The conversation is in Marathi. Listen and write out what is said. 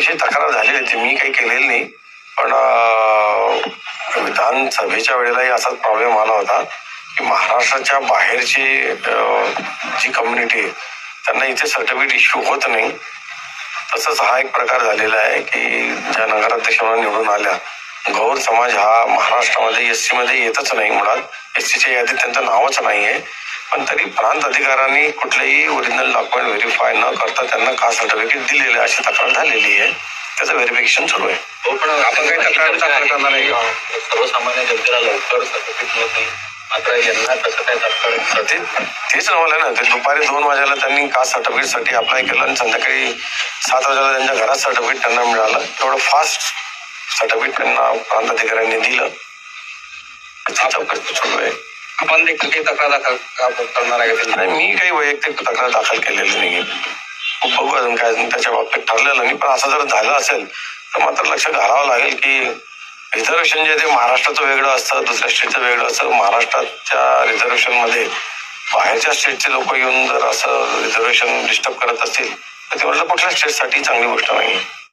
त्याविषयी तक्रार झाली होती, मी काही केलेली नाही. पण विधानसभेच्या वेळेलाही असाच प्रॉब्लेम आला होता की महाराष्ट्राच्या बाहेरची जी कम्युनिटी आहे त्यांना इथे सर्टिफिकेट इश्यू होत नाही. तसंच हा एक प्रकार झालेला आहे की ज्या नगराध्यक्ष म्हणून निवडून आल्या, गौर समाज हा महाराष्ट्रामध्ये एससी मध्ये येतच नाही. मुळात एससीच्या यादीत त्यांचं नावच नाही आहे. पण तरी प्रांत अधिकाऱ्यांनी कुठलेही ओरिजिनल डॉक्युमेंट व्हेरीफाय न करता त्यांना कास्ट सर्टिफिकेट दिलेले अशी तक्रार झालेली आहे. त्याचं व्हेरिफिकेशन सुरू आहे. पण आपण काही तक्रार करणार नाही. सर्वसामान्य जनतेला लवकर सर्टिफिकेट मिळत नाही, मात्र यांना कसं काय तक्रार? तेच नवलं ना, ते दुपारी 2 वाजेला त्यांनी कास्ट सर्टिफिकेटसाठी अप्लाय केलं आणि संध्याकाळी 7 वाजेला त्यांच्या घरात सर्टिफिकेट त्यांना मिळालं. तेवढं फास्ट सर्टिफिकेट त्यांना प्रांत अधिकाऱ्यांनी दिलं. चौकशी सुरू आहे. आपण देखील काही तक्रार दाखल करणार आहे? नाही, मी काही वैयक्तिक तक्रार दाखल केलेली नाही. बघू अजून काय त्याच्या बाबतीत ठरलेलं नाही. पण असं जर झालं असेल तर मात्र लक्ष घालावं लागेल की रिझर्वेशन जे ते महाराष्ट्राचं वेगळं असतं, दुसऱ्या स्टेटचं वेगळं असतं. महाराष्ट्राच्या रिझर्वेशनमध्ये बाहेरच्या स्टेटचे लोक येऊन जर असं रिझर्वेशन डिस्टर्ब करत असतील तर ते म्हटलं कुठल्या स्टेटसाठी चांगली गोष्ट नाही.